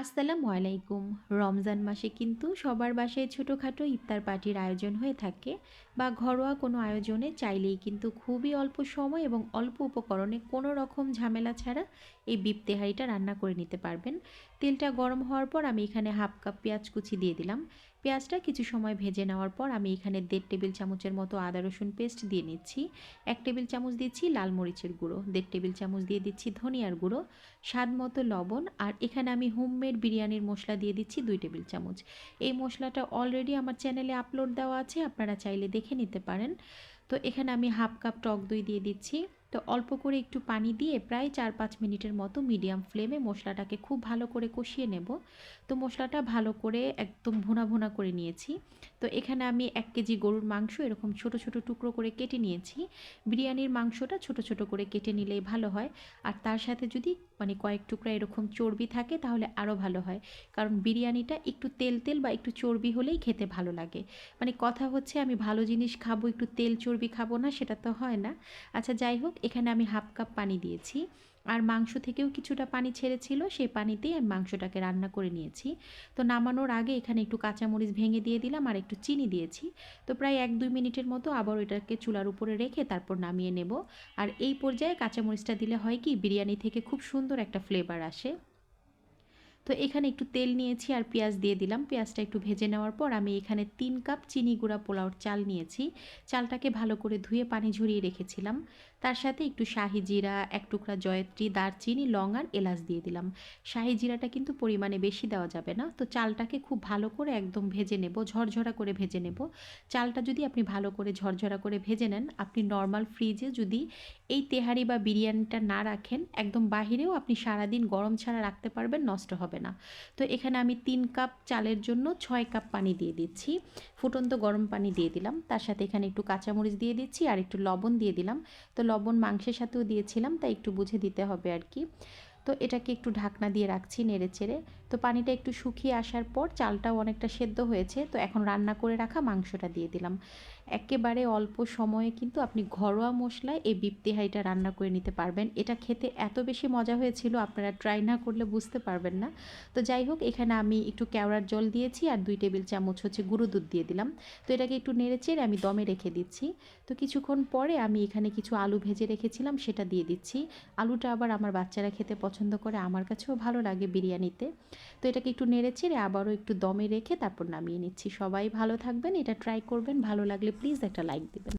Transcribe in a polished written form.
আসসালামু আলাইকুম। রমজান মাসে কিন্তু সবার বাসায় ছোটোখাটো ইফতার পার্টির আয়োজন হয়ে থাকে বা ঘরোয়া কোনো আয়োজনে চাইলেই কিন্তু খুবই অল্প সময় এবং অল্প উপকরণে কোনো রকম ঝামেলা ছাড়া এই বিফ তেহারিটা রান্না করে নিতে পারবেন। তেলটা গরম হওয়ার পর আমি এখানে হাফ কাপ পেঁয়াজ কুচি দিয়ে দিলাম। পেঁয়াজটা কিছু সময় ভেজে নেওয়ার পর আমি এখানে 1.5 টেবিল চামচের মতো আদা রসুন পেস্ট দিয়ে নিচ্ছি। 1 টেবিল চামচ দিচ্ছি লাল মরিচের গুঁড়ো, 1.5 টেবিল চামচ দিয়ে দিচ্ছি ধনিয়ার গুঁড়ো, স্বাদ মতো লবণ, আর এখানে আমি হোমমেড বিরিয়ানির মশলা দিয়ে দিচ্ছি 2 টেবিল চামচ। এই মশলাটা অলরেডি আমার চ্যানেলে আপলোড দেওয়া আছে, আপনারা চাইলে দেখে নিতে পারেন। তো এখানে আমি হাফ কাপ টক দই দিয়ে দিচ্ছি। তো অল্প করে একটু পানি দিয়ে প্রায় 4-5 মিনিটের মতো মিডিয়াম ফ্লেমে মশলাটাকে খুব ভালো করে কষিয়ে নেব। তো মশলাটা ভালো করে একদম ভুনা ভুনা করে নিয়েছি। তো এখানে আমি 1 কেজি গরুর মাংস এরকম ছোট ছোট টুকরো করে কেটে নিয়েছি। বিরিয়ানির মাংসটা ছোট ছোট করে কেটে নিলেই ভালো হয়। আর তার সাথে যদি কয়েক টুকরা এরকম চর্বি থাকে তাহলে আরও ভালো হয়, কারণ বিরিয়ানিটা একটু তেল তেল বা একটু চর্বি হলেই খেতে ভালো লাগে। কথা হচ্ছে আমি ভালো জিনিস খাবো, একটু তেল চর্বি খাবো না, সেটা তো হয় না। আচ্ছা, যাই হোক, এখানে আমি হাফ কাপ পানি দিয়েছি। আর মাংস থেকেও কিছুটা পানি ছেড়েছিল, সেই পানিতেই আমি মাংসটাকে রান্না করে নিয়েছি। তো নামানোর আগে এখানে একটু কাঁচামরিচ ভেঙে দিয়ে দিলাম আর একটু চিনি দিয়েছি। তো প্রায় 1-2 মিনিটের মতো আবার এটাকে চুলার উপরে রেখে তারপর নামিয়ে নেব। আর এই পর্যায়ে কাঁচামরিচটা দিলে হয় কি, বিরিয়ানি থেকে খুব সুন্দর একটা ফ্লেভার আসে। তো এখানে একটু তেল নিয়েছি আর পেঁয়াজ দিয়ে দিলাম। পেঁয়াজটা একটু ভেজে নেওয়ার পর আমি এখানে 3 কাপ চিনি গুঁড়া পোলাওর চাল নিয়েছি। চালটাকে ভালো করে ধুয়ে পানি ঝরিয়ে রেখেছিলাম। তার সাথে একটু শাহি জিরা, 1 টুকরা জয়ত্রী, দারচিনি, লং আর এলাচ দিয়ে দিলাম। শাহি জিরাটা কিন্তু পরিমাণে বেশি দেওয়া যাবে না। তো চালটাকে খুব ভালো করে একদম ভেজে নেব, ঝরঝরা করে ভেজে নেব। চালটা যদি আপনি ভালো করে ঝরঝরা করে ভেজে নেন, আপনি নর্মাল ফ্রিজে যদি এই তেহারি বা বিরিয়ানিটা না রাখেন, একদম বাহিরেও আপনি সারাদিন গরম ছাড়া রাখতে পারবেন, নষ্ট হবে না। তো এখানে আমি 3 কাপ চালের জন্য 6 কাপ পানি দিয়ে দিচ্ছি। ফুটন্ত গরম পানি দিয়ে দিলাম। তার সাথে এখানে একটু কাঁচামরিচ দিয়ে দিচ্ছি আর একটু লবণ দিয়ে দিলাম। তো লবণ মাংসের সাথেও দিয়েছিলাম, তাই একটু বুঝে দিতে হবে আর কি। তো এটাকে একটু ঢাকনা দিয়ে রাখছি নেড়ে চেড়ে। তো পানিটা একটু শুকিয়ে আসার পর চালটাও অনেকটা সেদ্ধ হয়েছে। তো এখন রান্না করে রাখা মাংসটা দিয়ে দিলাম। একেবারে অল্প সময়ে কিন্তু আপনি ঘরোয়া মশলায় এই বিফ তেহারিটা রান্না করে নিতে পারবেন। এটা খেতে এত বেশি মজা হয়েছিল, আপনারা ট্রাই না করলে বুঝতে পারবেন না। তো যাই হোক, এখানে আমি একটু কেওড়ার জল দিয়েছি আর 2 টেবিল চামচ হচ্ছে গুঁড়ো দুধ দিয়ে দিলাম। তো এটাকে একটু নেড়ে চেড়ে আমি দমে রেখে দিচ্ছি। তো কিছুক্ষণ পরে আমি এখানে কিছু আলু ভেজে রেখেছিলাম, সেটা দিয়ে দিচ্ছি। আলুটা আবার আমার বাচ্চারা খেতে পছন্দ করে, আমার কাছেও ভালো লাগে বিরিয়ানিতে। তো এটাকে একটু নেড়ে চেড়ে আবারও একটু দমে রেখে তারপর নামিয়ে নিচ্ছি। সবাই ভালো থাকবেন, এটা ট্রাই করবেন, ভালো লাগলে প্লিজ একটা লাইক দিবেন।